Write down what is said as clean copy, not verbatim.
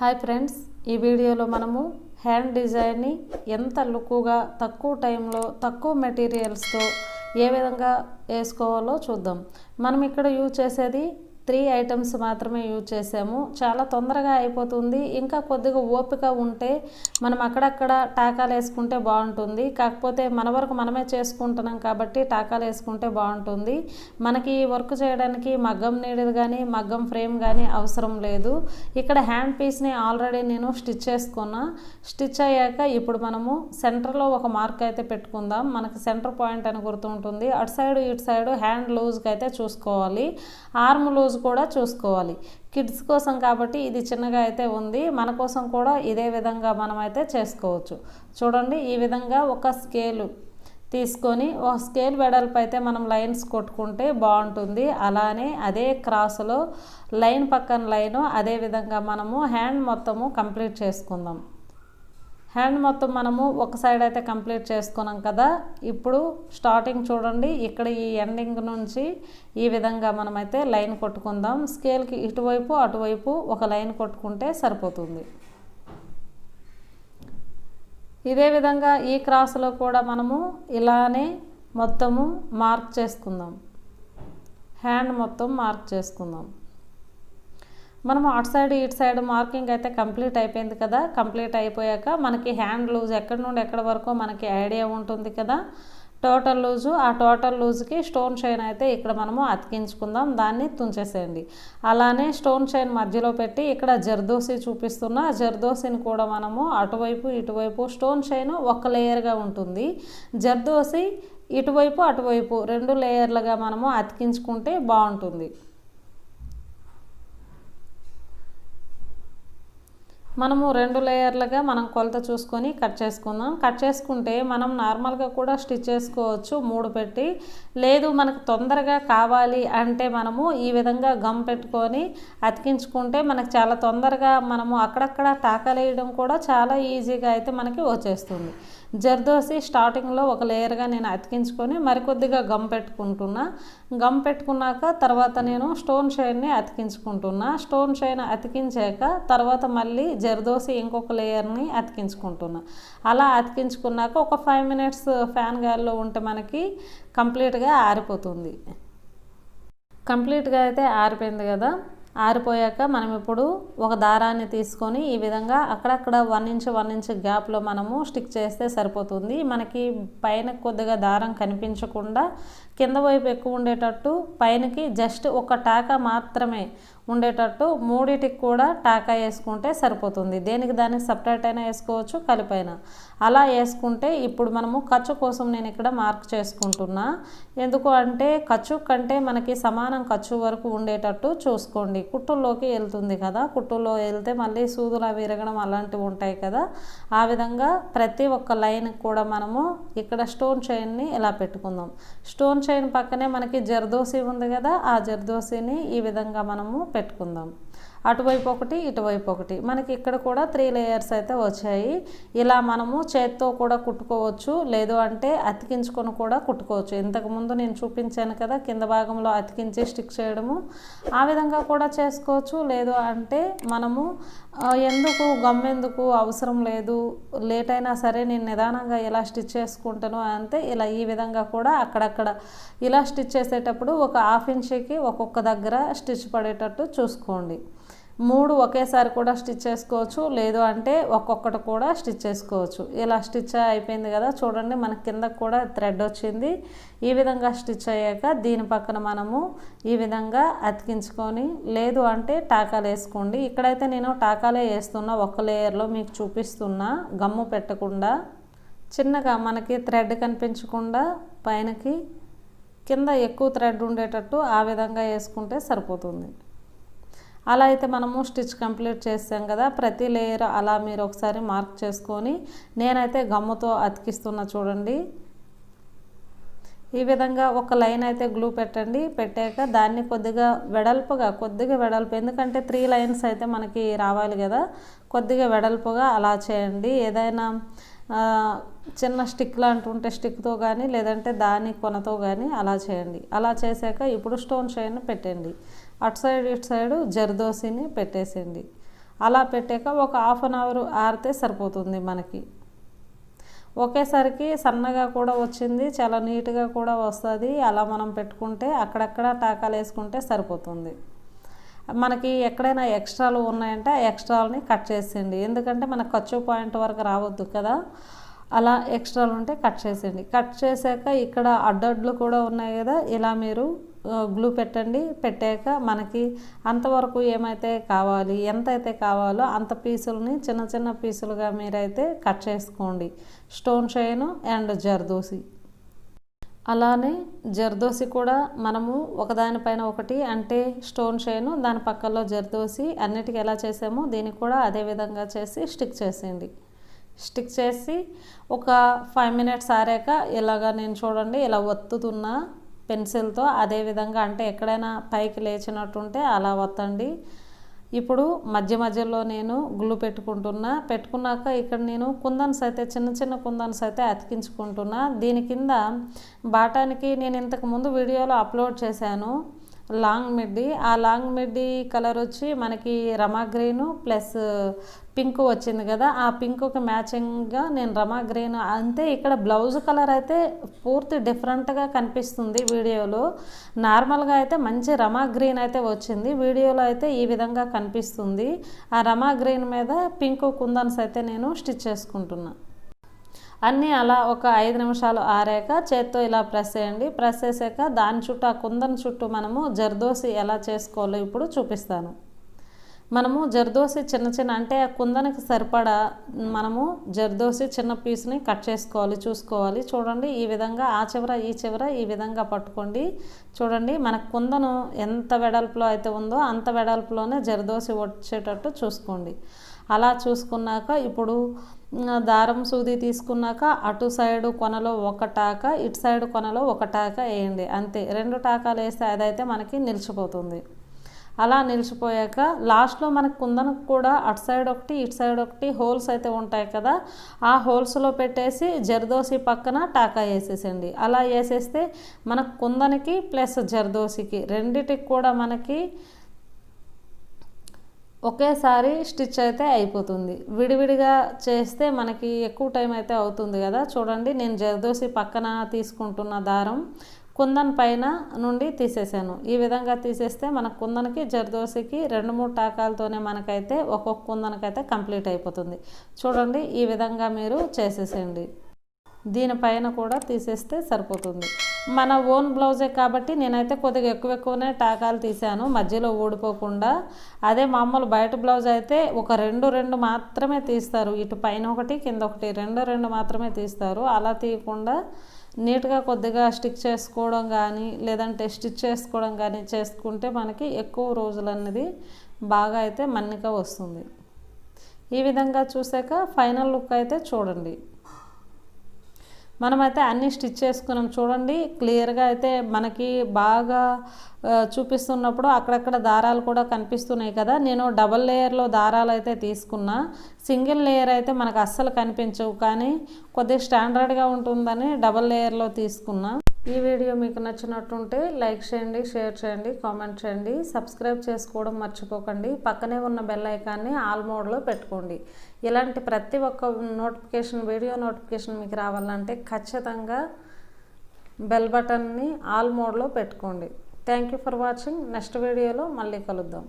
Hi friends, ఈ వీడియోలో మనము హ్యాండ్ డిజైన్ని ఎంత లుక్గా తక్కువ టైంలో తక్కువ మెటీరియల్స్తో ఏ విధంగా వేసుకోవాలో చూద్దాం. మనం ఇక్కడ యూజ్ చేసేది 3 ఐటమ్స్ మాత్రమే యూజ్ చేసాము. చాలా తొందరగా అయిపోతుంది. ఇంకా కొద్దిగా ఓపిక ఉంటే మనం అక్కడక్కడ టాకాలు వేసుకుంటే బాగుంటుంది. కాకపోతే మన వరకు మనమే చేసుకుంటున్నాం కాబట్టి టాకాలు వేసుకుంటే బాగుంటుంది. మనకి వర్క్ చేయడానికి మగ్గం నీడిల్ కానీ మగ్గం ఫ్రేమ్ కానీ అవసరం లేదు. ఇక్కడ హ్యాండ్ పీస్ని ఆల్రెడీ నేను స్టిచ్ చేసుకున్నా. స్టిచ్ అయ్యాక ఇప్పుడు మనము సెంటర్లో ఒక మార్క్ అయితే పెట్టుకుందాం. మనకి సెంటర్ పాయింట్ అని గుర్తుంటుంది. అటు సైడ్ ఇటు సైడ్ హ్యాండ్ లూజ్కి అయితే చూసుకోవాలి. ఆర్మ్ లూజ్ కూడా చూసుకోవాలి. కిడ్స్ కోసం కాబట్టి ఇది చిన్నగా అయితే ఉంది. మన కోసం కూడా ఇదే విధంగా మనం అయితే చేసుకోవచ్చు. చూడండి, ఈ విధంగా ఒక స్కేలు తీసుకొని ఒక స్కేల్ వెడల్పు అయితే మనం లైన్స్ కొట్టుకుంటే బాగుంటుంది. అలానే అదే క్రాస్లో లైన్ పక్కన లైను అదే విధంగా మనము హ్యాండ్ మొత్తము కంప్లీట్ చేసుకుందాం. హ్యాండ్ మొత్తం మనము ఒక సైడ్ అయితే కంప్లీట్ చేసుకున్నాం కదా. ఇప్పుడు స్టార్టింగ్ చూడండి, ఇక్కడ ఈ ఎండింగ్ నుంచి ఈ విధంగా మనమైతే లైన్ కొట్టుకుందాం. స్కేల్కి ఇటువైపు అటువైపు ఒక లైన్ కొట్టుకుంటే సరిపోతుంది. ఇదే విధంగా ఈ క్రాస్లో కూడా మనము ఇలానే మొత్తము మార్క్ చేసుకుందాం. హ్యాండ్ మొత్తం మార్క్ చేసుకుందాం. మనము అటు సైడ్ ఇటు సైడ్ మార్కింగ్ అయితే కంప్లీట్ అయిపోయింది కదా. కంప్లీట్ అయిపోయాక మనకి హ్యాండ్ లూజ్ ఎక్కడి నుండి ఎక్కడి వరకు మనకి ఐడియా ఉంటుంది కదా. టోటల్ లూజు, ఆ టోటల్ లూజ్కి స్టోన్ చైన్ అయితే ఇక్కడ మనము అతికించుకుందాం. దాన్ని తుంచేసేయండి. అలానే స్టోన్ చైన్ మధ్యలో పెట్టి ఇక్కడ జర్దోసి చూపిస్తున్నా. జర్దోసిని కూడా మనము అటువైపు ఇటువైపు స్టోన్ చైన్ ఒక లేయర్గా ఉంటుంది. జర్దోసి ఇటువైపు అటువైపు 2 లేయర్లుగా మనము అతికించుకుంటే బాగుంటుంది. మనము 2 లేయర్లుగా మనం కొలత చూసుకొని కట్ చేసుకుందాం. కట్ చేసుకుంటే మనం నార్మల్గా కూడా స్టిచ్ చేసుకోవచ్చు 3 పెట్టి. లేదు మనకు తొందరగా కావాలి అంటే మనము ఈ విధంగా గమ్ పెట్టుకొని అతికించుకుంటే మనకు చాలా తొందరగా మనము అక్కడక్కడ టాకాలు వేయడం కూడా చాలా ఈజీగా అయితే మనకి వచ్చేస్తుంది. జర్దోసి స్టార్టింగ్లో ఒక లేయర్గా నేను అతికించుకొని మరికొద్దిగా గమ్ పెట్టుకుంటున్నా. గమ్ పెట్టుకున్నాక తర్వాత నేను స్టోన్ చైన్ని అతికించుకుంటున్నా. స్టోన్ చైన్ అతికించాక తర్వాత మళ్ళీ జర్దోసి ఇంకొక లేయర్ని అతికించుకుంటున్నా. అలా అతికించుకున్నాక ఒక 5 మినిట్స్ ఫ్యాన్ గాలిలో ఉంటే మనకి కంప్లీట్గా ఆరిపోతుంది. కంప్లీట్గా అయితే ఆరిపోయింది కదా. ఆరిపోయాక మనం ఇప్పుడు ఒక దారాన్ని తీసుకొని ఈ విధంగా అక్కడక్కడ 1 ఇంచ్ 1 ఇంచ్ గ్యాప్లో మనము స్టిక్ చేస్తే సరిపోతుంది. మనకి పైన కొద్దిగా దారం కనిపించకుండా కింద వైపు ఎక్కువ ఉండేటట్టు పైనకి జస్ట్ ఒక టాకా మాత్రమే ఉండేటట్టు 3టికి కూడా టాకా వేసుకుంటే సరిపోతుంది. దేనికి దానికి సపరేట్ అయినా వేసుకోవచ్చు, కలిపైన అలా వేసుకుంటే ఇప్పుడు మనము ఖర్చు కోసం నేను ఇక్కడ మార్క్ చేసుకుంటున్నా. ఎందుకు అంటే ఖర్చు కంటే మనకి సమానం ఖర్చు వరకు ఉండేటట్టు చూసుకోండి. కుట్టుల్లోకి వెళ్తుంది కదా, కుట్టుల్లో వెళ్తే మళ్ళీ సూదులు అవి విరగడం అలాంటివి ఉంటాయి కదా. ఆ విధంగా ప్రతి ఒక్క లైన్కి కూడా మనము ఇక్కడ స్టోన్ చైన్ని ఇలా పెట్టుకుందాం. స్టోన్ చైన్ పక్కనే మనకి జర్దోసి ఉంది కదా, ఆ జర్దోసిని ఈ విధంగా మనము పెట్టుకుందాం. అటువైపు ఒకటి ఇటువైపు ఒకటి. మనకి ఇక్కడ కూడా 3 లేయర్స్ అయితే వచ్చాయి. ఇలా మనము చేత్తో కూడా కుట్టుకోవచ్చు, లేదు అంటే అతికించుకొని కూడా కుట్టుకోవచ్చు. ఇంతకుముందు నేను చూపించాను కదా కింద భాగంలో అతికించి స్టిక్ చేయడము, ఆ విధంగా కూడా చేసుకోవచ్చు. లేదు అంటే మనము ఎందుకు గమ్మెందుకు అవసరం లేదు, లేట్ అయినా సరే నేను నిదానంగా ఎలా స్టిచ్ చేసుకుంటాను అంటే ఇలా ఈ విధంగా కూడా అక్కడక్కడ ఇలా స్టిచ్ చేసేటప్పుడు ఒక 1/2 ఇంచ్కి ఒక్కొక్క దగ్గర స్టిచ్ పడేటట్టు చూసుకోండి. 3 ఒకేసారి కూడా స్టిచ్ చేసుకోవచ్చు, లేదు అంటే ఒక్కొక్కటి కూడా స్టిచ్ చేసుకోవచ్చు. ఇలా స్టిచ్ అయిపోయింది కదా. చూడండి, మన కింద కూడా థ్రెడ్ వచ్చింది. ఈ విధంగా స్టిచ్ అయ్యాక దీని పక్కన మనము ఈ విధంగా అతికించుకొని, లేదు అంటే టాకాలు వేసుకోండి. ఇక్కడైతే నేను టాకాలే వేస్తున్నా, ఒక లేయర్లో మీకు చూపిస్తున్నా. గమ్ము పెట్టకుండా చిన్నగా మనకి థ్రెడ్ కనిపించకుండా పైనకి కింద ఎక్కువ థ్రెడ్ ఉండేటట్టు ఆ విధంగా వేసుకుంటే సరిపోతుంది. అలా అయితే మనము స్టిచ్ కంప్లీట్ చేసాం కదా. ప్రతి లేయర్ అలా మీరు ఒకసారి మార్క్ చేసుకొని నేనైతే గమ్ముతో అతికిస్తున్నా. చూడండి, ఈ విధంగా ఒక లైన్ అయితే గ్లూ పెట్టండి. పెట్టాక దాన్ని కొద్దిగా వెడల్పు, ఎందుకంటే 3 లైన్స్ అయితే మనకి రావాలి కదా, కొద్దిగా వెడల్పుగా అలా చేయండి. ఏదైనా చిన్న స్టిక్ లాంటి ఉంటే స్టిక్తో కానీ లేదంటే దాని కొనతో కానీ అలా చేయండి. అలా చేశాక ఇప్పుడు స్టోన్ చైన్ పెట్టండి. అటు సైడ్ ఇటు సైడు జర్దోసిని పెట్టేసేయండి. అలా పెట్టాక ఒక హాఫ్ అన్ అవర్ ఆరితే సరిపోతుంది మనకి. ఒకేసారికి సన్నగా కూడా వచ్చింది, చాలా నీట్గా కూడా వస్తుంది. అలా మనం పెట్టుకుంటే అక్కడక్కడ టాకాలు వేసుకుంటే సరిపోతుంది. మనకి ఎక్కడైనా ఎక్స్ట్రాలు ఉన్నాయంటే ఆ ఎక్స్ట్రాలని కట్ చేసేయండి, ఎందుకంటే మనకు ఖర్చు పాయింట్ వరకు రావద్దు కదా. అలా ఎక్స్ట్రాలు ఉంటే కట్ చేసేయండి. కట్ చేశాక ఇక్కడ అడ్డడ్లు కూడా ఉన్నాయి కదా, ఇలా మీరు గ్లూ పెట్టండి. పెట్టాక మనకి అంతవరకు ఏమైతే కావాలి, ఎంత అయితే కావాలో అంత పీసులని చిన్న చిన్న పీసులుగా మీరైతే కట్ చేసుకోండి. స్టోన్ చైన్ అండ్ జర్దోసి, అలానే జర్దోసి కూడా మనము ఒకదానిపైన ఒకటి, అంటే స్టోన్ చైన్ దాని పక్కలో జర్దోసి అన్నిటికీ ఎలా చేసామో దీనికి కూడా అదే విధంగా చేసి స్టిక్ చేసేయండి. స్టిక్ చేసి ఒక 5 మినిట్స్ ఆరాక ఇలాగా నేను చూడండి ఇలా ఒత్తుతున్నా పెన్సిల్తో, అదే విధంగా అంటే ఎక్కడైనా పైకి లేచినట్టుంటే అలా ఒత్తండి. ఇప్పుడు మధ్య మధ్యలో నేను గ్లూ పెట్టుకున్నాక ఇక్కడ నేను కుందన్స్ అయితే చిన్న చిన్న కుందన్స్ అయితే అతికించుకుంటున్నా. దీని కింద బాటానికి నేను ఇంతకుముందు వీడియోలో అప్లోడ్ చేశాను లాంగ్ మిడ్డీ. ఆ లాంగ్ మిడ్డీ కలర్ వచ్చి మనకి రమా గ్రీను ప్లస్ పింక్ వచ్చింది కదా, ఆ పింక్కి మ్యాచింగ్గా నేను రమా గ్రీన్ అంతే. ఇక్కడ బ్లౌజ్ కలర్ అయితే పూర్తి డిఫరెంట్గా కనిపిస్తుంది వీడియోలో. నార్మల్గా అయితే మంచి రమా గ్రీన్ అయితే వచ్చింది, వీడియోలో అయితే ఈ విధంగా కనిపిస్తుంది. ఆ రమా గ్రీన్ మీద పింక్ కుందన్స్ అయితే నేను స్టిచ్ చేసుకుంటున్నా. అన్నీ అలా ఒక 5 నిమిషాలు ఆరాక చేత్తో ఇలా ప్రెస్ చేయండి. ప్రెస్ చేసాక దాని చుట్టూ ఆ కుందన్ చుట్టూ మనము జర్దోసి ఎలా చేసుకోవాలో ఇప్పుడు చూపిస్తాను. మనము జర్దోసి చిన్న చిన్న అంటే ఆ కుందనికి సరిపడా మనము జర్దోసి చిన్న పీస్ని కట్ చేసుకోవాలి, చూసుకోవాలి. చూడండి ఈ విధంగా ఆ చివర ఈ చివర ఈ విధంగా పట్టుకోండి. చూడండి మనకు కుందను ఎంత వెడల్పులో అయితే ఉందో అంత వెడల్పులోనే జర్దోసి వచ్చేటట్టు చూసుకోండి. అలా చూసుకున్నాక ఇప్పుడు దారం సూది తీసుకున్నాక అటు సైడు కొనలో ఒక టాక, ఇటు సైడు కొనలో ఒక టాక వేయండి అంతే. 2 టాకాలు వేస్తే అదైతే మనకి నిలిచిపోతుంది. అలా నిలిచిపోయాక లాస్ట్లో మనకు కుందనకు కూడా అటు సైడ్ ఒకటి ఇటు సైడ్ ఒకటి హోల్స్ అయితే ఉంటాయి కదా, ఆ హోల్స్లో పెట్టేసి జర్దోసి పక్కన టాకా వేసేసండి. అలా వేసేస్తే మనకు కుందనికి ప్లస్ జర్దోసికి రెండిటికి కూడా మనకి ఒకేసారి స్టిచ్ అయితే అయిపోతుంది. విడివిడిగా చేస్తే మనకి ఎక్కువ టైం అయితే అవుతుంది కదా. చూడండి నేను జర్దోసి పక్కన తీసుకుంటున్న దారం కుందన్ పైన నుండి తీసేసాను. ఈ విధంగా తీసేస్తే మన కుందన్కి జర్దోసికి 2-3 టాకాలతోనే మనకైతే ఒక్కొక్క కుందనకైతే కంప్లీట్ అయిపోతుంది. చూడండి ఈ విధంగా మీరు చేసేసేయండి. దీనిపైన కూడా తీసేస్తే సరిపోతుంది. మన ఓన్ బ్లౌజే కాబట్టి నేనైతే కొద్దిగా ఎక్కువనే టాకాలు తీసాను మధ్యలో ఊడిపోకుండా. అదే మామూలు బయట బ్లౌజ్ అయితే ఒక 2 మాత్రమే తీస్తారు, ఇటు పైన ఒకటి కింద ఒకటి 2 మాత్రమే తీస్తారు. అలా తీయకుండా నీట్గా కొద్దిగా స్టిక్ చేసుకోవడం కానీ లేదంటే స్టిచ్ చేసుకోవడం కానీ చేసుకుంటే మనకి ఎక్కువ రోజులు అనేది బాగా అయితే మన్నిక వస్తుంది. ఈ విధంగా చూసాక ఫైనల్ లుక్ అయితే చూడండి. మనమైతే అన్నీ స్టిచ్ చేసుకున్నాం చూడండి. క్లియర్గా అయితే మనకి బాగా చూపిస్తున్నప్పుడు అక్కడక్కడ దారాలు కూడా కనిపిస్తున్నాయి కదా. నేను డబల్ లేయర్లో దారాలు అయితే తీసుకున్నా, సింగిల్ లేయర్ అయితే మనకు అస్సలు కనిపించవు, కానీ కొద్దిగా స్టాండర్డ్గా ఉంటుందని డబల్ లేయర్లో తీసుకున్నా. ఈ వీడియో మీకు నచ్చినట్టుంటే లైక్ చేయండి, షేర్ చేయండి, కామెంట్ చేయండి, సబ్స్క్రైబ్ చేసుకోవడం మర్చిపోకండి. పక్కనే ఉన్న బెల్ ఐకాన్ని ఆల్ మోడ్లో పెట్టుకోండి. ఇలాంటి ప్రతి ఒక్క నోటిఫికేషన్ వీడియో నోటిఫికేషన్ మీకు రావాలంటే ఖచ్చితంగా బెల్ బటన్ని ఆల్ మోడ్లో పెట్టుకోండి. Thank you for watching. Next వీడియోలో మళ్ళీ కలుద్దాం.